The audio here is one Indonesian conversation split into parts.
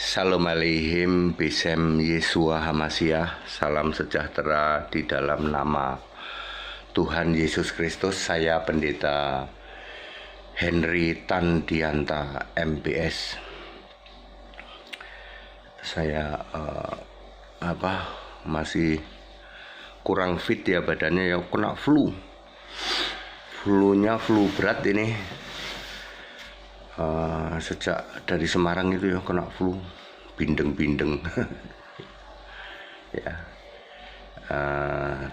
Shalom Aleihim, Bisem Yesua Hamasiah. Salam sejahtera di dalam nama Tuhan Yesus Kristus. Saya Pendeta Henry Tandianta MPS. Saya masih kurang fit ya badannya, ya kena flu-nya flu berat ini. Sejak dari Semarang itu ya kena flu, bindeng-bindeng. Ya,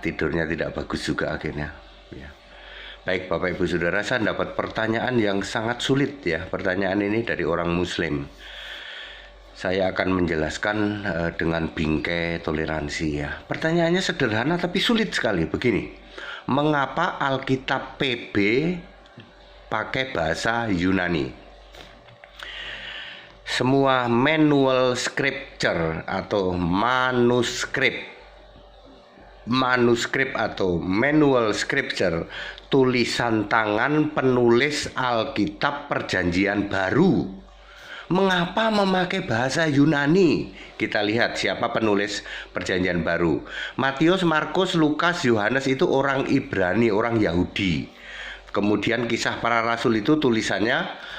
tidurnya tidak bagus juga akhirnya. Ya. Baik Bapak Ibu Saudara, saya dapat pertanyaan yang sangat sulit ya. Pertanyaan ini dari orang Muslim. Saya akan menjelaskan dengan bingkai toleransi ya. Pertanyaannya sederhana tapi sulit sekali. Begini, mengapa Alkitab PB pakai bahasa Yunani? Semua manual scripture atau manuskrip atau manual scripture, tulisan tangan penulis Alkitab Perjanjian Baru, mengapa memakai bahasa Yunani? Kita lihat siapa penulis Perjanjian Baru. Matius, Markus, Lukas, Yohanes itu orang Ibrani, orang Yahudi. Kemudian Kisah Para Rasul itu tulisannya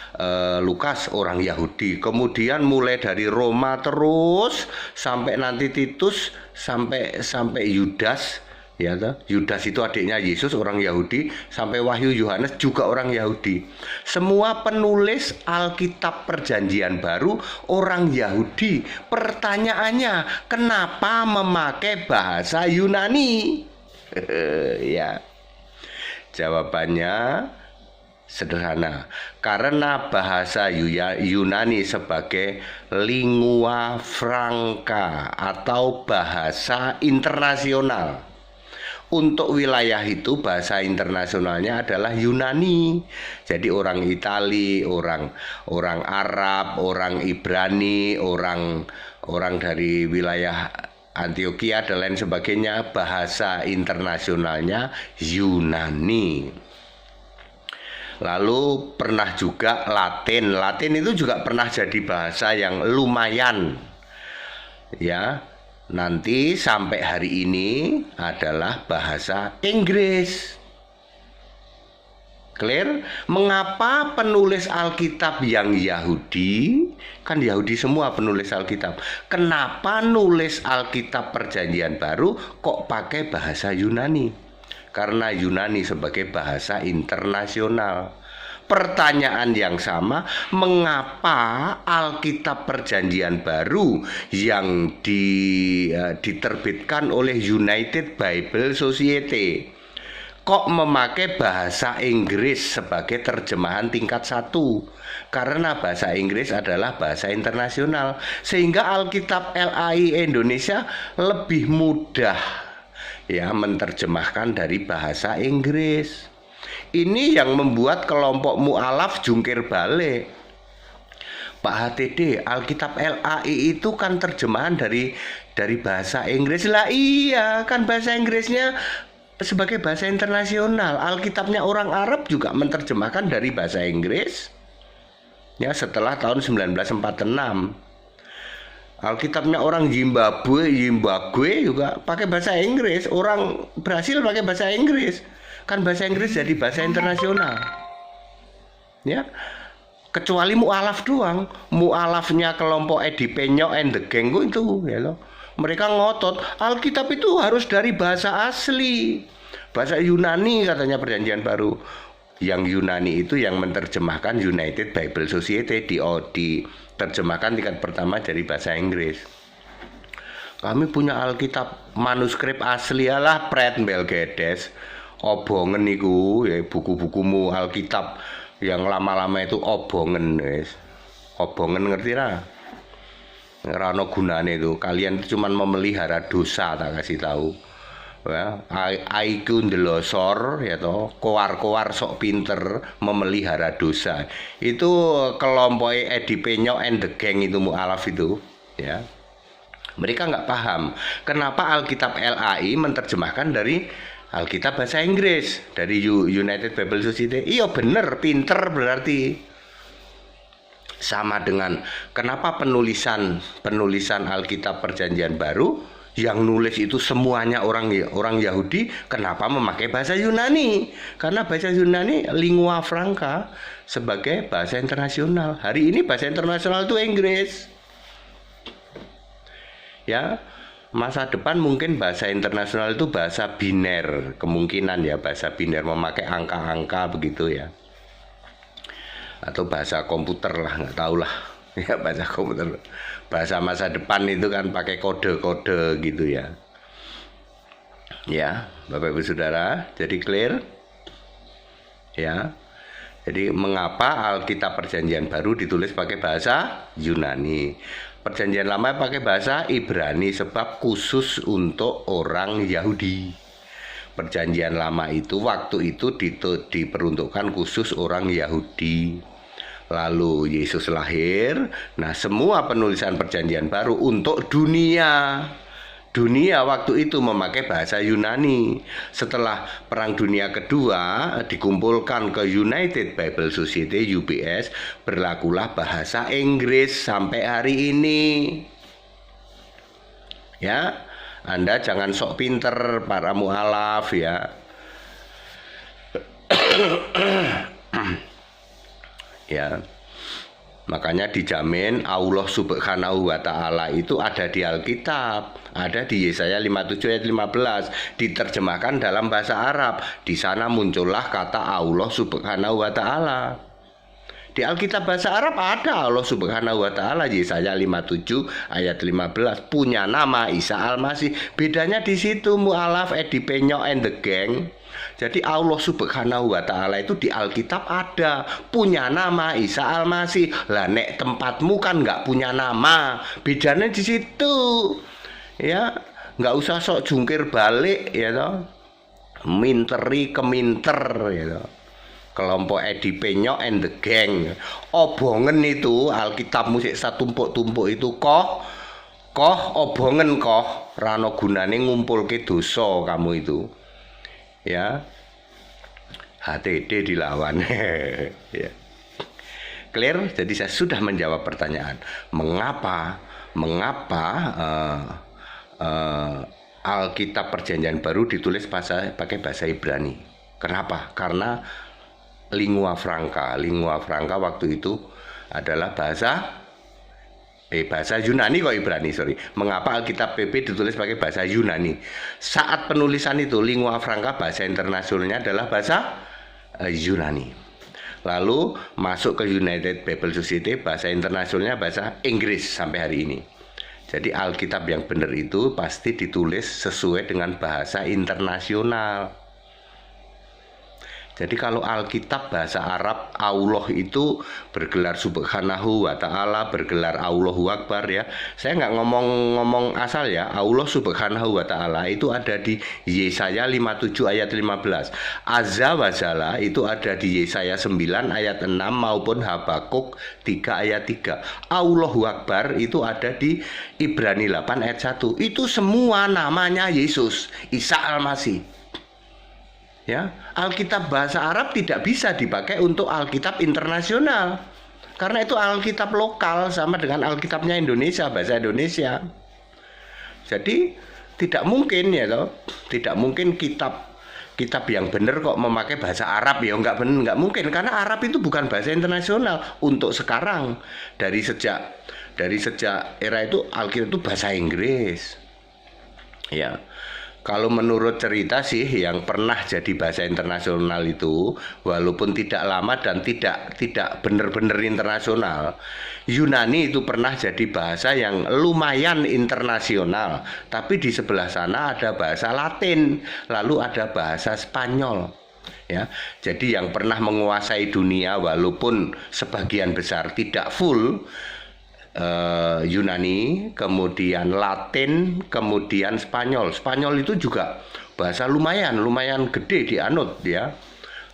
Lukas, orang Yahudi. Kemudian mulai dari Roma terus sampai nanti Titus, sampai Yudas, ya toh. Yudas itu adiknya Yesus, orang Yahudi, sampai Wahyu Yohanes juga orang Yahudi. Semua penulis Alkitab Perjanjian Baru orang Yahudi. Pertanyaannya, kenapa memakai bahasa Yunani? Ya. Jawabannya sederhana, karena bahasa Yunani sebagai lingua franca atau bahasa internasional. Untuk wilayah itu bahasa internasionalnya adalah Yunani. Jadi orang Itali, orang Arab, orang Ibrani, orang dari wilayah Antioquia dan lain sebagainya, bahasa internasionalnya Yunani. Lalu pernah juga Latin. Latin itu juga pernah jadi bahasa yang lumayan. Ya, nanti sampai hari ini adalah bahasa Inggris. Clear? Mengapa penulis Alkitab yang Yahudi, kan Yahudi semua penulis Alkitab, kenapa nulis Alkitab Perjanjian Baru kok pakai bahasa Yunani? Karena Yunani sebagai bahasa internasional. Pertanyaan yang sama, mengapa Alkitab Perjanjian Baru yang diterbitkan oleh United Bible Society kok memakai bahasa Inggris sebagai terjemahan tingkat 1? Karena bahasa Inggris adalah bahasa internasional, sehingga Alkitab LAI Indonesia lebih mudah ya menerjemahkan dari bahasa Inggris. Ini yang membuat kelompok mu'alaf jungkir balik. Pak HTD, Alkitab LAI itu kan terjemahan dari bahasa Inggris. Lah iya, kan bahasa Inggrisnya sebagai bahasa internasional. Alkitabnya orang Arab juga menerjemahkan dari bahasa Inggris ya setelah tahun 1946. Alkitabnya orang Zimbabwe juga pakai bahasa Inggris. Orang Brasil pakai bahasa Inggris. Kan bahasa Inggris jadi bahasa internasional. Ya. Kecuali mu'alaf doang. Mu'alafnya kelompok Edi Penyok and the Gang itu ya loh. Mereka ngotot Alkitab itu harus dari bahasa asli, bahasa Yunani katanya Perjanjian Baru. Yang Yunani itu yang menerjemahkan United Bible Society, diterjemahkan tingkat pertama dari bahasa Inggris. Kami punya Alkitab manuskrip asli, alah pret mbel gedes. Obongen niku ya, buku-bukumu Alkitab yang lama-lama itu obongen wis. Obongen ngerti ra? Rano gunane itu, kalian itu cuma memelihara dosa, tak kasih tahu ya. Aiku ndelosor ya toh, koar-koar sok pinter memelihara dosa. Itu kelompok Edi Penyok and the Gang itu mu'alaf itu ya. Mereka nggak paham kenapa Alkitab LAI menerjemahkan dari Alkitab bahasa Inggris, dari United Bible Society. Iya bener, pinter berarti. Sama dengan kenapa penulisan Alkitab Perjanjian Baru yang nulis itu semuanya orang Yahudi, kenapa memakai bahasa Yunani? Karena bahasa Yunani lingua franca sebagai bahasa internasional. Hari ini bahasa internasional itu Inggris. Ya, masa depan mungkin bahasa internasional itu bahasa biner, kemungkinan ya, bahasa biner memakai angka-angka begitu ya. Atau bahasa komputer lah, nggak tahu lah. Ya, bahasa komputer. Bahasa masa depan itu kan pakai kode-kode gitu ya. Ya, Bapak Ibu Saudara, jadi clear? Ya. Jadi mengapa Alkitab Perjanjian Baru ditulis pakai bahasa Yunani? Perjanjian Lama pakai bahasa Ibrani sebab khusus untuk orang Yahudi. Perjanjian Lama itu waktu itu diperuntukkan khusus orang Yahudi. Lalu Yesus lahir. Nah, semua penulisan Perjanjian Baru untuk dunia. Dunia waktu itu memakai bahasa Yunani. Setelah Perang Dunia Kedua dikumpulkan ke United Bible Society (UBS), berlakulah bahasa Inggris sampai hari ini. Ya, Anda jangan sok pinter para mualaf ya. Ya, makanya dijamin Allah Subhanahu wa Ta'ala itu ada di Alkitab, ada di Yesaya 57 ayat 15, diterjemahkan dalam bahasa Arab. Di sana muncullah kata Allah Subhanahu wa Ta'ala. Di Alkitab bahasa Arab ada Allah Subhanahu wa Ta'ala, Yesaya 57 ayat 15, punya nama Isa Al-Masih. Bedanya di situ mualaf, Edi Penyok and the gang. Jadi Allah Subhanahu wa Ta'ala itu di Alkitab ada, punya nama Isa Al-Masih. Lah nek tempatmu kan nggak punya nama, bedanya di situ. Ya, nggak usah sok jungkir balik ya toh. Minteri keminter ya toh. Kelompok Edi Penyok and the gang. Obongen itu Alkitab musik satumpuk-tumpuk itu koh obongen koh rano gunane ngumpulke dosa kamu itu. Ya, HTD dilawan. Ya. Clear? Jadi saya sudah menjawab pertanyaan mengapa Alkitab Perjanjian Baru ditulis pakai bahasa Ibrani. Kenapa? Karena lingua franca waktu itu adalah bahasa Yunani kok Ibrani, sorry. Mengapa Alkitab PP ditulis pakai bahasa Yunani? Saat penulisan itu lingua franca bahasa internasionalnya adalah bahasa Yunani. Lalu masuk ke United Bible Society, bahasa internasionalnya bahasa Inggris sampai hari ini. Jadi Alkitab yang benar itu pasti ditulis sesuai dengan bahasa internasional. Jadi kalau Alkitab bahasa Arab Allah itu bergelar Subhanahu wa Ta'ala, bergelar Allahu Akbar ya. Saya nggak ngomong asal ya. Allah Subhanahu wa Ta'ala itu ada di Yesaya 57 ayat 15. Azza wa Jalla itu ada di Yesaya 9 ayat 6 maupun Habakuk 3 ayat 3. Allahu Akbar itu ada di Ibrani 8 ayat 1. Itu semua namanya Yesus, Isa Al-Masih. Ya, Alkitab bahasa Arab tidak bisa dipakai untuk Alkitab internasional. Karena itu Alkitab lokal sama dengan Alkitabnya Indonesia, bahasa Indonesia. Jadi tidak mungkin ya toh, tidak mungkin kitab yang benar kok memakai bahasa Arab ya, nggak mungkin karena Arab itu bukan bahasa internasional untuk sekarang. Dari sejak era itu Alkitab itu bahasa Inggris. Ya. Kalau menurut cerita sih yang pernah jadi bahasa internasional itu walaupun tidak lama dan tidak benar-benar internasional, Yunani itu pernah jadi bahasa yang lumayan internasional, tapi di sebelah sana ada bahasa Latin, lalu ada bahasa Spanyol. Ya, jadi yang pernah menguasai dunia walaupun sebagian besar tidak full, Yunani, kemudian Latin, kemudian Spanyol. Spanyol itu juga bahasa lumayan gede dianut ya.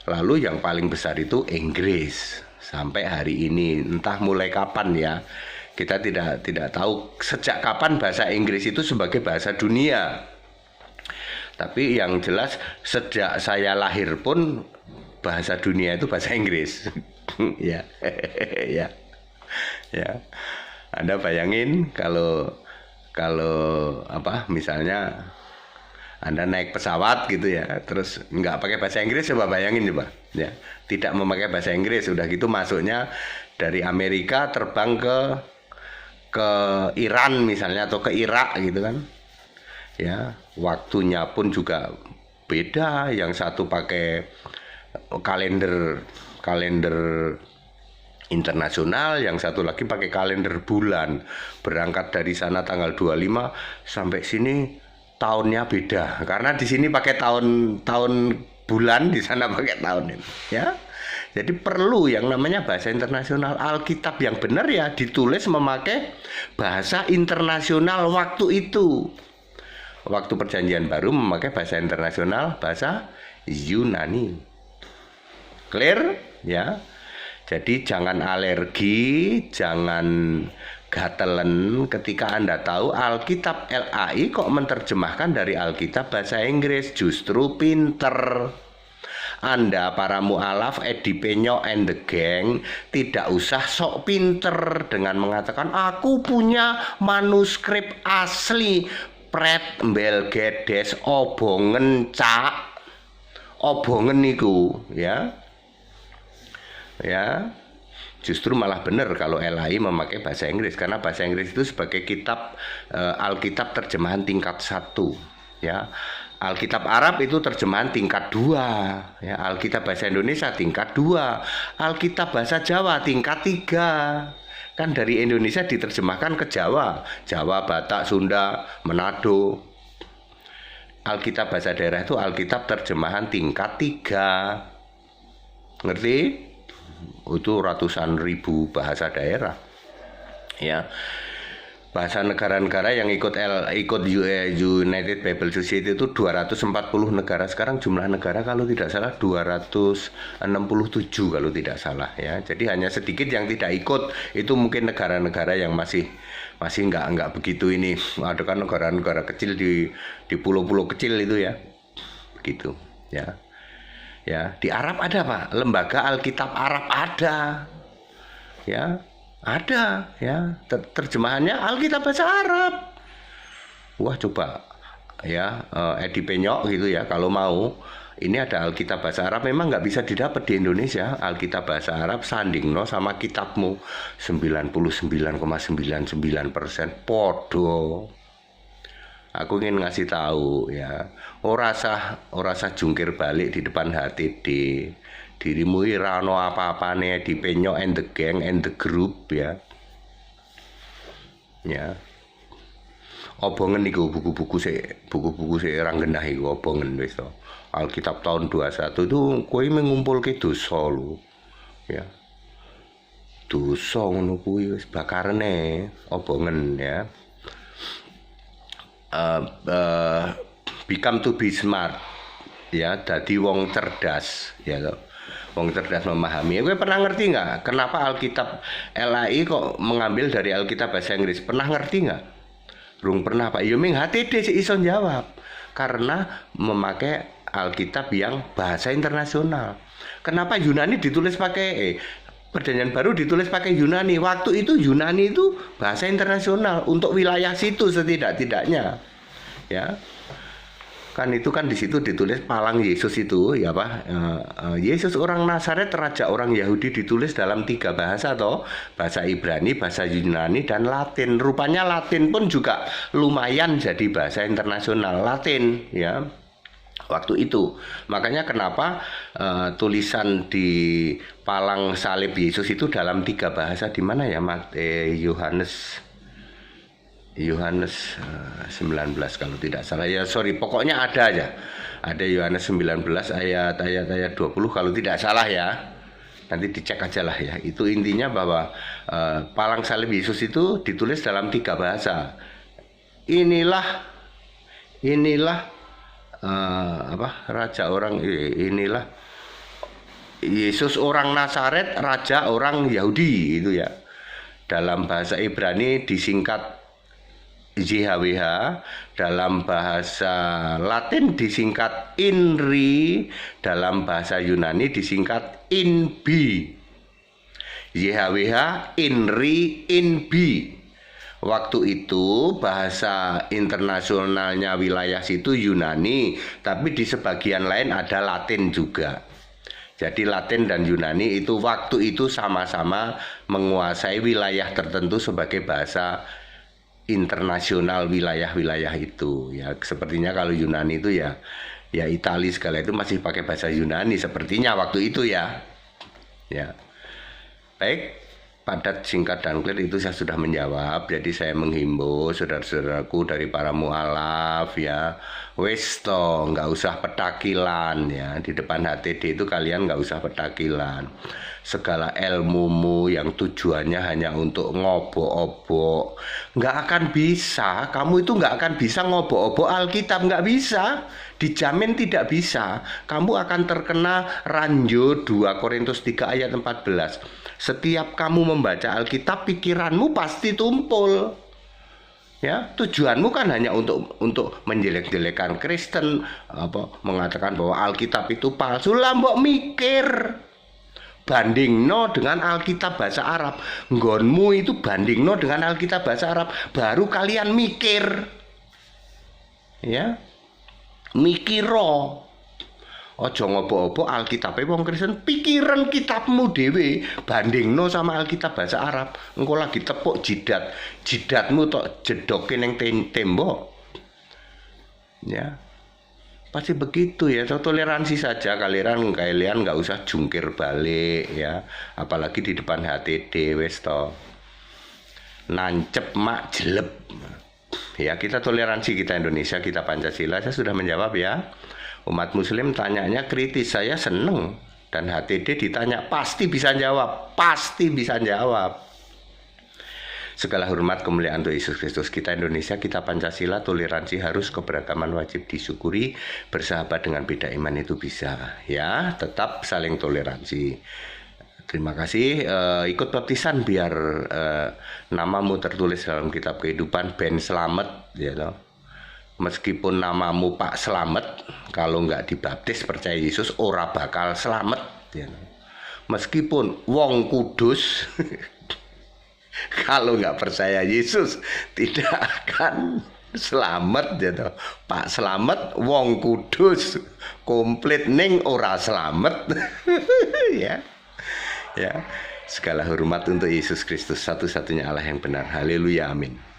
Lalu yang paling besar itu Inggris sampai hari ini. Entah mulai kapan ya. Kita tidak tahu sejak kapan bahasa Inggris itu sebagai bahasa dunia. Tapi yang jelas sejak saya lahir pun bahasa dunia itu bahasa Inggris. Ya. Ya. Ya, Anda bayangin kalau misalnya Anda naik pesawat gitu ya, terus nggak pakai bahasa Inggris, coba bayangin coba, ya, tidak memakai bahasa Inggris, udah gitu masuknya dari Amerika terbang ke Iran misalnya atau ke Irak gitu kan, ya, waktunya pun juga beda, yang satu pakai kalender internasional, yang satu lagi pakai kalender bulan, berangkat dari sana tanggal 25 sampai sini tahunnya beda, karena di sini pakai tahun bulan, di sana pakai tahun ini, ya. Jadi perlu yang namanya bahasa internasional. Alkitab yang benar ya ditulis memakai bahasa internasional waktu itu. Waktu Perjanjian Baru memakai bahasa internasional, bahasa Yunani. Clear? Ya. Jadi jangan alergi, jangan gatelen ketika Anda tahu Alkitab LAI kok menerjemahkan dari Alkitab bahasa Inggris. Justru pinter. Anda para mu'alaf, Edi Penyo and the gang tidak usah sok pinter dengan mengatakan aku punya manuskrip asli. Pret mbel gedes obongen cak. Obongen niku, ya. Ya, justru malah benar kalau LAI memakai bahasa Inggris, karena bahasa Inggris itu sebagai kitab Alkitab terjemahan tingkat 1, ya. Alkitab Arab itu terjemahan tingkat 2, ya. Alkitab bahasa Indonesia tingkat 2, Alkitab bahasa Jawa tingkat 3. Kan dari Indonesia diterjemahkan ke Jawa, Jawa, Batak, Sunda, Manado. Alkitab bahasa daerah itu Alkitab terjemahan tingkat 3. Ngerti? Itu ratusan ribu bahasa daerah, ya. Bahasa negara-negara yang ikut United Bible Society itu 240 negara. Sekarang jumlah negara kalau tidak salah 267 kalau tidak salah, ya. Jadi hanya sedikit yang tidak ikut, itu mungkin negara-negara yang masih nggak begitu ini. Ada kan negara-negara kecil di pulau-pulau kecil itu, ya, begitu, ya. Ya, di Arab ada Pak, lembaga Alkitab Arab ada, ya, ada, ya, terjemahannya Alkitab bahasa Arab. Wah, coba, ya, Edi Penyok gitu ya, kalau mau, ini ada Alkitab bahasa Arab, memang nggak bisa didapat di Indonesia. Alkitab bahasa Arab sandingno sama kitabmu 99,99% podo. Aku ingin ngasih tahu, ya, ora sah jungkir balik di depan HTD. Dirimu irano apa-apane di Penyo and the gang and the group, ya. Ya. Obongen niku buku-buku sik ranggenah iku obongen wis to. Alkitab tahun 21 itu kowe mengumpulke dosa lho. Ya. Dosa ngono kuwi wis bakarene obongen, ya. Become to be smart, ya, dadi wong cerdas, ya, wong cerdas memahami. Gue pernah ngerti nggak kenapa Alkitab LAI kok mengambil dari Alkitab bahasa Inggris? Pernah ngerti nggak? Rung pernah Pak. Yoming HTD si ison jawab, karena memakai Alkitab yang bahasa internasional. Kenapa Yunani ditulis pakai Perjanjian Baru ditulis pakai Yunani? Waktu itu Yunani itu bahasa internasional untuk wilayah situ setidak-tidaknya, ya. Kan itu kan di situ ditulis palang Yesus itu, ya Pak. Yesus orang Nazaret, raja orang Yahudi, ditulis dalam 3 bahasa toh, bahasa Ibrani, bahasa Yunani, dan Latin. Rupanya Latin pun juga lumayan jadi bahasa internasional, Latin, ya. Waktu itu, makanya kenapa tulisan di palang salib Yesus itu dalam 3 bahasa, di mana ya, Yohanes 19 kalau tidak salah, ya, sorry, pokoknya ada aja, ada Yohanes 19 ayat 20 kalau tidak salah, ya, nanti dicek aja lah, ya. Itu intinya bahwa palang salib Yesus itu ditulis dalam 3 bahasa. Inilah raja orang, inilah Yesus orang Nazaret, raja orang Yahudi, itu, ya. Dalam bahasa Ibrani disingkat JHWH, dalam bahasa Latin disingkat INRI, dalam bahasa Yunani disingkat INBI. YHWH INRI INBI. Waktu itu bahasa internasionalnya wilayah situ Yunani, tapi di sebagian lain ada Latin juga. Jadi Latin dan Yunani itu waktu itu sama-sama menguasai wilayah tertentu sebagai bahasa internasional wilayah-wilayah itu. Ya, sepertinya kalau Yunani itu ya Italia segala itu masih pakai bahasa Yunani sepertinya waktu itu ya. Ya. Baik. Padat, singkat, dan clear itu saya sudah menjawab. Jadi saya menghimbau saudara-saudaraku dari para mualaf ya, wes toh nggak usah petakilan ya, di depan HTD itu kalian nggak usah petakilan. Segala ilmumu yang tujuannya hanya untuk ngobok-obok nggak akan bisa. Kamu itu nggak akan bisa ngobok-obok Alkitab, nggak bisa. Dijamin tidak bisa. Kamu akan terkena ranjau 2 Korintus 3 ayat 14. Setiap kamu membaca Alkitab, pikiranmu pasti tumpul. Ya, tujuanmu kan hanya untuk menjelek-jelekan Kristen, mengatakan bahwa Alkitab itu palsu. Lah mbok mikir. Bandingno dengan Alkitab bahasa Arab. Nggonmu itu bandingno dengan Alkitab bahasa Arab, baru kalian mikir. Ya. Mikiro. Ojo ngopo-opo Alkitabe wong Kristen, pikiran kitabmu dhewe bandingno sama Alkitab bahasa Arab. Engko lagi tepuk jidatmu tok jedoke ning tembok. Ya. Pasti begitu ya, toleransi saja kalian nggak usah jungkir balik ya, apalagi di depan HTD wes to. Nancep mak jeleb. Ya, kita toleransi, kita Indonesia, kita Pancasila. Saya sudah menjawab ya. Umat muslim tanyanya kritis, saya seneng. Dan HTD ditanya pasti bisa jawab, pasti bisa jawab. Segala hormat kemuliaan untuk Yesus Kristus. Kita Indonesia, kita Pancasila, toleransi harus, keberagaman wajib disyukuri, bersahabat dengan beda iman itu bisa. Ya, tetap saling toleransi. Terima kasih. Ikut baptisan biar namamu tertulis dalam kitab kehidupan, ben selamat ya toh. Meskipun namamu Pak Slamet, kalau nggak dibaptis percaya Yesus ora bakal selamat ya. Meskipun wong kudus kalau nggak percaya Yesus tidak akan selamat ya toh. Pak Slamet wong kudus komplit ning ora selamat. Ya. Ya. Segala hormat untuk Yesus Kristus, satu-satunya Allah yang benar. Haleluya, amin.